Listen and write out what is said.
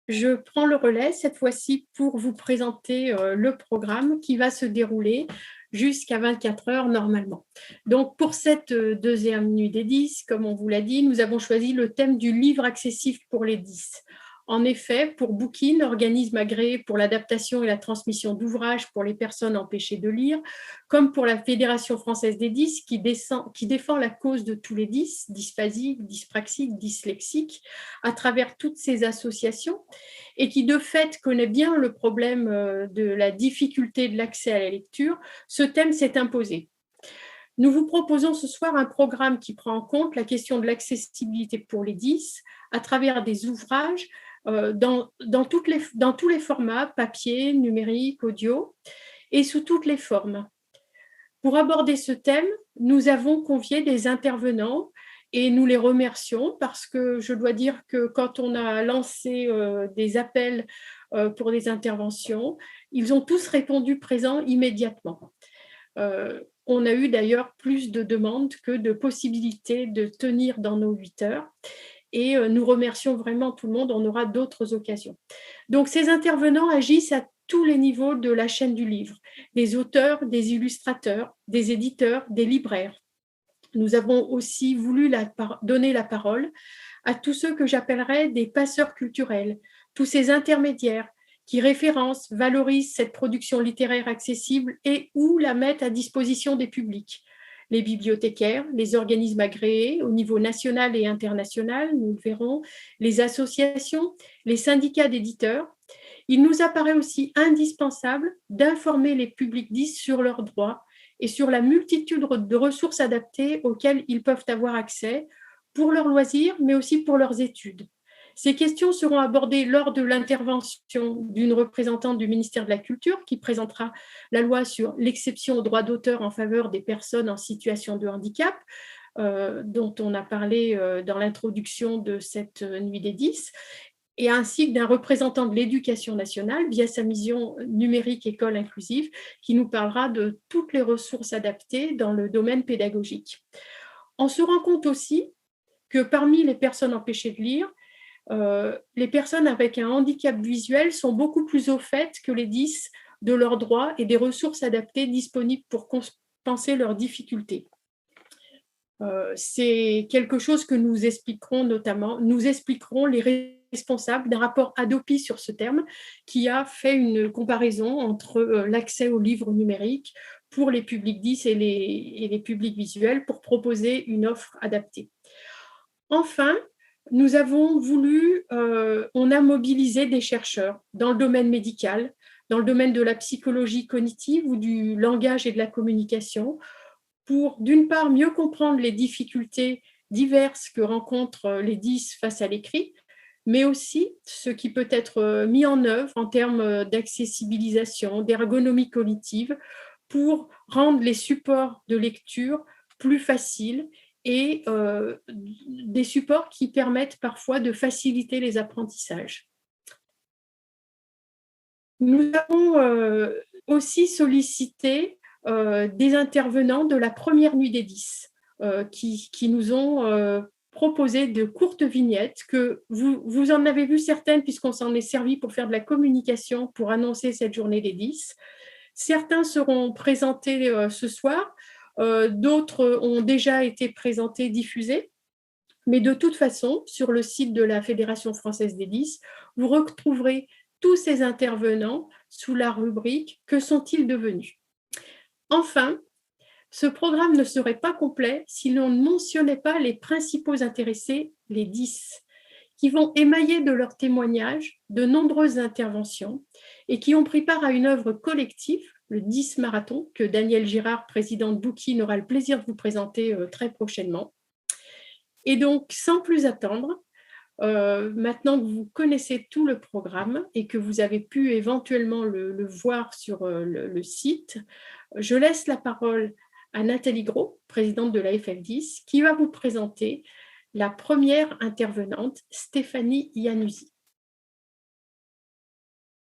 Je prends le relais cette fois-ci pour vous présenter le programme qui va se dérouler jusqu'à 24 heures normalement. Donc pour cette deuxième nuit des 10, comme on vous l'a dit, nous avons choisi le thème du livre accessible pour les 10. En effet, pour Bookin, organisme agréé pour l'adaptation et la transmission d'ouvrages pour les personnes empêchées de lire, comme pour la Fédération française des 10 qui défend la cause de tous les 10, dysphasiques, dyspraxiques, dyslexiques, à travers toutes ces associations, et qui de fait connaît bien le problème de la difficulté de l'accès à la lecture, ce thème s'est imposé. Nous vous proposons ce soir un programme qui prend en compte la question de l'accessibilité pour les 10 à travers des ouvrages dans tous les formats, papier, numérique, audio, et sous toutes les formes. Pour aborder ce thème, nous avons convié des intervenants et nous les remercions parce que je dois dire que quand on a lancé des appels pour des interventions, ils ont tous répondu présents immédiatement. On a eu d'ailleurs plus de demandes que de possibilités de tenir dans nos 8 heures. Et nous remercions vraiment tout le monde, on aura d'autres occasions. Donc ces intervenants agissent à tous les niveaux de la chaîne du livre, des auteurs, des illustrateurs, des éditeurs, des libraires. Nous avons aussi voulu donner la parole à tous ceux que j'appellerais des passeurs culturels, tous ces intermédiaires qui référencent, valorisent cette production littéraire accessible et ou la mettent à disposition des publics. Les bibliothécaires, les organismes agréés au niveau national et international, nous le verrons, les associations, les syndicats d'éditeurs. Il nous apparaît aussi indispensable d'informer les publics 10 sur leurs droits et sur la multitude de ressources adaptées auxquelles ils peuvent avoir accès pour leurs loisirs, mais aussi pour leurs études. Ces questions seront abordées lors de l'intervention d'une représentante du ministère de la Culture qui présentera la loi sur l'exception au droit d'auteur en faveur des personnes en situation de handicap, dont on a parlé dans l'introduction de cette nuit des 10, et ainsi que d'un représentant de l'Éducation nationale via sa mission numérique école inclusive qui nous parlera de toutes les ressources adaptées dans le domaine pédagogique. On se rend compte aussi que parmi les personnes empêchées de lire, les personnes avec un handicap visuel sont beaucoup plus au fait que les 10 de leurs droits et des ressources adaptées disponibles pour compenser leurs difficultés. C'est quelque chose que nous expliquerons notamment. Nous expliquerons les responsables d'un rapport Adopi sur ce terme qui a fait une comparaison entre l'accès aux livres numériques pour les publics 10 et les publics visuels pour proposer une offre adaptée. Enfin, nous avons voulu, on a mobilisé des chercheurs dans le domaine médical, dans le domaine de la psychologie cognitive ou du langage et de la communication, pour d'une part mieux comprendre les difficultés diverses que rencontrent les 10 face à l'écrit, mais aussi ce qui peut être mis en œuvre en termes d'accessibilisation, d'ergonomie cognitive, pour rendre les supports de lecture plus faciles et des supports qui permettent parfois de faciliter les apprentissages. Nous avons aussi sollicité des intervenants de la première nuit des 10 qui nous ont proposé de courtes vignettes que vous en avez vu certaines puisqu'on s'en est servi pour faire de la communication pour annoncer cette journée des 10. Certains seront présentés ce soir, d'autres ont déjà été présentés, diffusés. Mais de toute façon, sur le site de la Fédération française des 10, vous retrouverez tous ces intervenants sous la rubrique « Que sont-ils devenus ?» Enfin, ce programme ne serait pas complet si l'on ne mentionnait pas les principaux intéressés, les 10, qui vont émailler de leurs témoignages de nombreuses interventions et qui ont pris part à une œuvre collective, le 10 Marathon, que Danielle Girard, présidente de Bookin, aura le plaisir de vous présenter très prochainement. Et donc, sans plus attendre, maintenant que vous connaissez tout le programme et que vous avez pu éventuellement le voir sur le site, je laisse la parole à Nathalie Gros, présidente de la FF10, qui va vous présenter la première intervenante, Stéphanie Iannuzzi.